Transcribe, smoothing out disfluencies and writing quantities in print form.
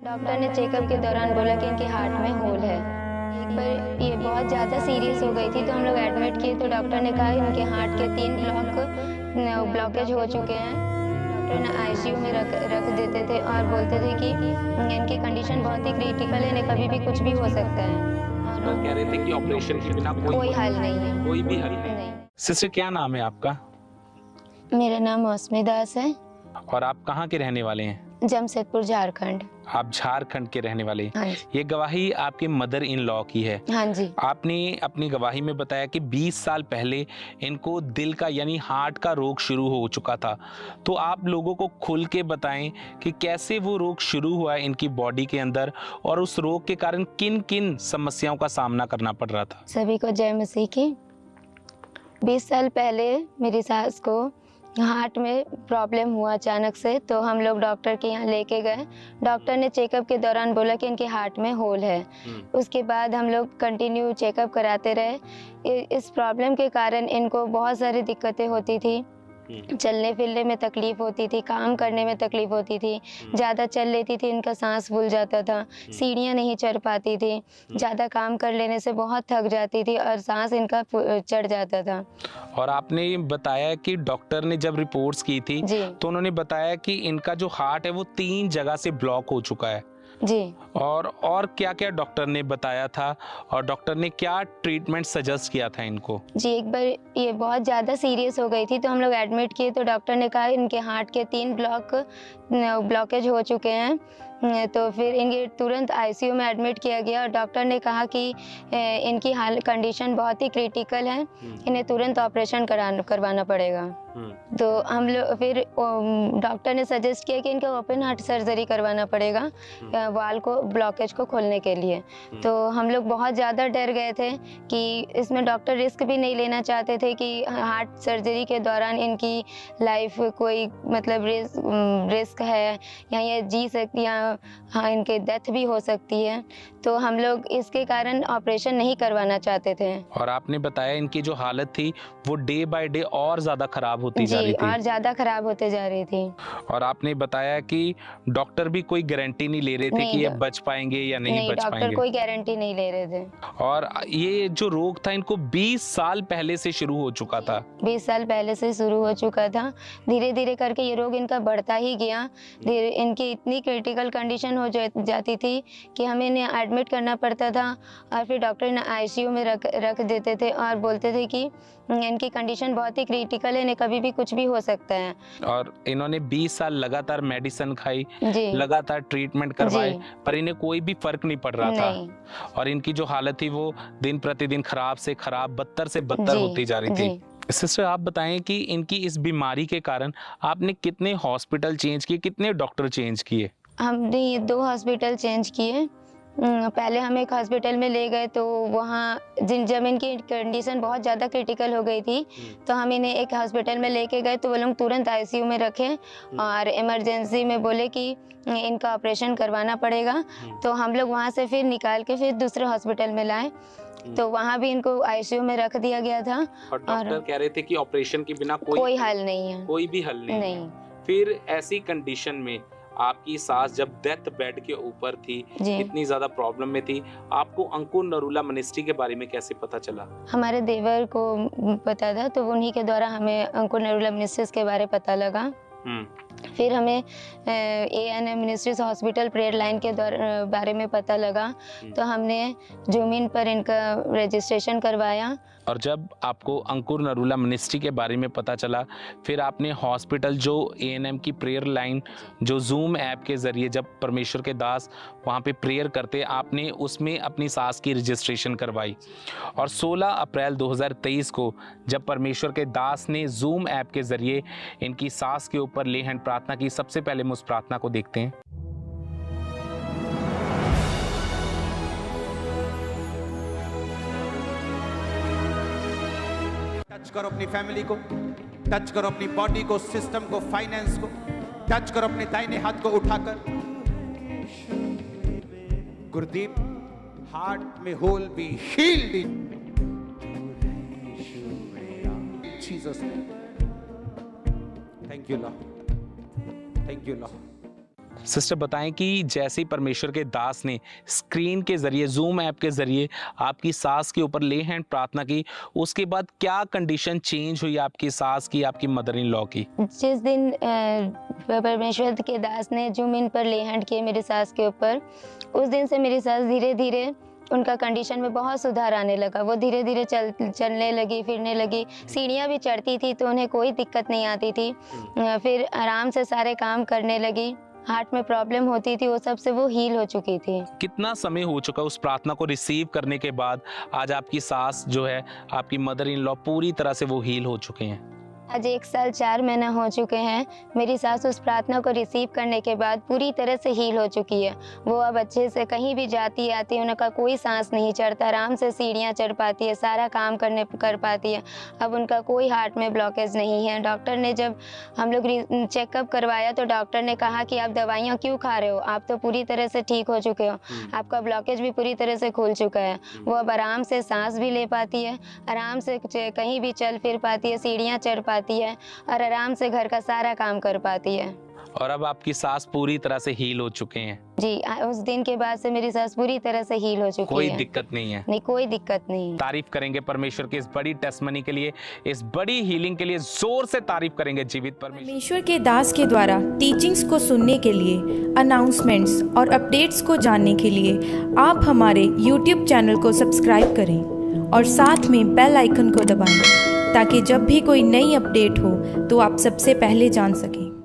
Doctor ने checkup के दौरान बोला कि इनके हार्ट में होल है। एक बार ये बहुत ज़्यादा सीरियस हो गई थी तो हम लोग एडमिट किए तो डॉक्टर ने कहा इनके हार्ट के 3 ब्लॉकेज हो चुके हैं। डॉक्टर ने आईसीयू में रख देते थे और बोलते थे कि इनकी कंडीशन बहुत ही क्रिटिकल है, इन्हें कभी भी कुछ भी हो सकता है। डॉक्टर कह रहे थे कि ऑपरेशन के बिना कोई हल नहीं है। कोई भी हल नहीं। सिस्टर क्या नाम है आपका? मेरा नाम मौसमी दास है। और आप कहाँ के रहने वाले हैं? जमशेदपुर झारखंड। आप झारखंड के रहने वाले हैं। हाँ जी। ये गवाही आपके मदर इन लॉ की है। हाँ जी। आपने अपनी गवाही में बताया कि 20 साल पहले इनको दिल का यानी हार्ट का रोग शुरू हो चुका था। तो आप लोगों को खुल के बताएं कि कैसे वो रोग शुरू हुआ इनकी बॉडी के अंदर और उस रोग के कारण किन किन समस्याओं का सामना करना पड़ रहा था। सभी को जय मसीह की। 20 साल पहले मेरी सास को हार्ट में प्रॉब्लम हुआ अचानक से, तो हम लोग डॉक्टर के यहाँ लेके गए। डॉक्टर ने चेकअप के दौरान बोला कि इनके हार्ट में होल है। उसके बाद हम लोग कंटिन्यू चेकअप कराते रहे। इस प्रॉब्लम के कारण इनको बहुत सारी दिक्कतें होती थी। चलने फिरने में तकलीफ होती थी, काम करने में तकलीफ होती थी। ज़्यादा चल लेती थी इनका सांस फूल जाता था, सीढ़ियाँ नहीं चढ़ पाती थी। ज़्यादा काम कर लेने से बहुत थक जाती थी और सांस इनका चढ़ जाता था। और आपने बताया कि डॉक्टर ने जब रिपोर्ट्स की थी तो उन्होंने बताया कि इनका जो हार्ट है वो 3 जगह से ब्लॉक हो चुका है जी। और क्या क्या डॉक्टर ने बताया था और डॉक्टर ने क्या ट्रीटमेंट सजेस्ट किया था इनको? जी, एक बार ये बहुत ज़्यादा सीरियस हो गई थी तो हम लोग एडमिट किए तो डॉक्टर ने कहा इनके हार्ट के 3 ब्लॉकेज हो चुके हैं। तो फिर इनके तुरंत आईसीयू में एडमिट किया गया और डॉक्टर ने कहा कि इनकी कंडीशन बहुत ही क्रिटिकल है, इन्हें तुरंत ऑपरेशन करवाना पड़ेगा। तो हम लोग फिर डॉक्टर ने सजेस्ट किया कि इनका ओपन हार्ट सर्जरी करवाना पड़ेगा वाल को ब्लॉकेज को खोलने के लिए। तो हम लोग बहुत ज़्यादा डर गए थे कि इसमें डॉक्टर रिस्क भी नहीं लेना चाहते थे कि हार्ट सर्जरी के दौरान इनकी लाइफ कोई मतलब रिस्क है या ये जी सकती या हाँ इनके डेथ भी हो सकती है। तो हम लोग इसके कारण ऑपरेशन नहीं करवाना चाहते थे। और आपने बताया इनकी जो हालत थी वो डे बाय डे और ज़्यादा खराब होती जा रही थी। और ज़्यादा खराब होते जा रही थी। और आपने बताया कि डॉक्टर भी कोई गारंटी नहीं ले रहे थे कि ये बच पाएंगे या नहीं बच पाएंगे। डॉक्टर कोई गारंटी नहीं ले रहे थे। और ये जो रोग था इनको 20 साल पहले से शुरू हो चुका था। 20 साल पहले से शुरू हो चुका था। धीरे धीरे करके ये रोग इनका बढ़ता ही गया। इनकी इतनी क्रिटिकल कंडीशन हो जाती थी कि हमें इन्हें एडमिट करना पड़ता था और फिर डॉक्टर ने आईसीयू में रख देते थे और बोलते थे कि इनकी कंडीशन बहुत ही क्रिटिकल है, इन्हें कभी भी कुछ भी हो सकता है। और इन्होंने 20 साल लगातार मेडिसिन खाई, लगातार ट्रीटमेंट करवाए, पर इन्हें कोई भी फर्क नहीं पड़ रहा था। और इनकी जो हालत थी वो दिन प्रतिदिन खराब से खराब, बदतर से बदतर होती जा रही थी। सिस्टर आप बताएं कि इनकी इस बीमारी के कारण आपने कितने हॉस्पिटल चेंज किए, कितने डॉक्टर चेंज किए? हमने 2 हॉस्पिटल चेंज किए। पहले हम एक हॉस्पिटल में ले गए तो वहाँ जब इनकी कंडीशन बहुत ज़्यादा क्रिटिकल हो गई थी तो हम इन्हें एक हॉस्पिटल में लेके गए तो वो लोग तुरंत आईसीयू में रखे और इमरजेंसी में बोले कि इनका ऑपरेशन करवाना पड़ेगा। तो हम लोग वहाँ से फिर निकाल के फिर दूसरे हॉस्पिटल में लाए तो वहाँ भी इनको आईसीयू में रख दिया गया था। और डॉक्टर कह रहे थे कि ऑपरेशन के बिना कोई हल नहीं है। कोई भी हल नहीं। फिर ऐसी कंडीशन में आपकी सास जब डेथ बेड के ऊपर थी, इतनी ज्यादा प्रॉब्लम में थी, आपको अंकुर नरूला मिनिस्ट्री के बारे में कैसे पता चला? हमारे देवर को पता था तो उन्हीं के द्वारा हमें अंकुर नरूला मिनिस्ट्रीज के बारे पता लगा। फिर हमें ANM ministries hospital prayer line के बारे में पता लगा तो हमने जूम इन पर इनका रजिस्ट्रेशन करवाया। और जब आपको अंकुर नरूला मिनिस्ट्री के बारे में पता चला फिर आपने हॉस्पिटल जो ANM की प्रेयर लाइन जो जूम ऐप के ज़रिए जब परमेश्वर के दास वहाँ पे प्रेयर करते आपने उसमें अपनी सास की रजिस्ट्रेशन करवाई। और 16 अप्रैल 2023 को जब परमेश्वर के दास ने जूम ऐप के ज़रिए इनकी सास के ऊपर ले हैंड प्रार्थना की, सबसे पहले हम उस प्रार्थना को देखते हैं। टच करो अपनी फैमिली को, टच करो अपनी बॉडी को, सिस्टम को, फाइनेंस को, टच करो अपने दाहिने हाथ को उठाकर। गुरदीप, हार्ट में whole be healed in Jesus name. Thank you Lord, thank you Lord. Sister बताएं कि जैसे ही परमेश्वर के दास ने स्क्रीन के ज़रिए, जूम ऐप के ज़रिए आपकी सास के ऊपर ले हैंड प्रार्थना की, उसके बाद क्या कंडीशन चेंज हुई आपकी सास की, आपकी मदर इन लॉ की? जिस दिन परमेश्वर के दास ने जूम इन पर ले हैंड किए मेरी सास के ऊपर, उस दिन से मेरी सास धीरे धीरे उनका कंडीशन में बहुत सुधार आने लगा। वो धीरे धीरे चलने लगी, फिरने लगी, सीढ़ियाँ भी चढ़ती थी तो उन्हें कोई दिक्कत नहीं आती थी। फिर आराम से सारे काम करने लगी। हार्ट में प्रॉब्लम होती थी, वो सब से वो हील हो चुकी थी। कितना समय हो चुका उस प्रार्थना को रिसीव करने के बाद आज आपकी सास जो है, आपकी मदर इन लॉ पूरी तरह से वो हील हो चुके हैं? आज 1 साल 4 महीना हो चुके हैं। मेरी सास उस प्रार्थना को रिसीव करने के बाद पूरी तरह से हील हो चुकी है। वो अब अच्छे से कहीं भी जाती आती है, उनका कोई सांस नहीं चढ़ता, आराम से सीढ़ियाँ चढ़ पाती है, सारा काम कर पाती है। अब उनका कोई हार्ट में ब्लॉकेज नहीं है। डॉक्टर ने जब हम लोग चेकअप करवाया तो डॉक्टर ने कहा कि आप दवाइयाँ क्यों खा रहे हो, आप तो पूरी तरह से ठीक हो चुके हो, आपका ब्लॉकेज भी पूरी तरह से खुल चुका है। वो अब आराम से सांस भी ले पाती है, आराम से कहीं भी चल फिर पाती है, सीढ़ियाँ चढ़ पाती है और आराम से घर का सारा काम कर पाती है। और अब आपकी सास पूरी तरह से हील हो चुके हैं? जी, उस दिन के बाद से मेरी सास पूरी तरह से हील हो चुकी है। कोई दिक्कत नहीं है? नहीं, कोई दिक्कत नहीं। तारीफ करेंगे परमेश्वर की इस बड़ी टेस्टमनी के लिए, इस बड़ी हीलिंग के लिए जोर से तारीफ करेंगे जीवित परमेश्वर के दास के द्वारा टीचिंग्स को सुनने के लिए, अनाउंसमेंट्स और अपडेट्स को जानने के लिए आप हमारे YouTube चैनल को सब्सक्राइब करें और साथ में बेल आइकन को दबाएं ताकि जब भी कोई नई अपडेट हो तो आप सबसे पहले जान सकें।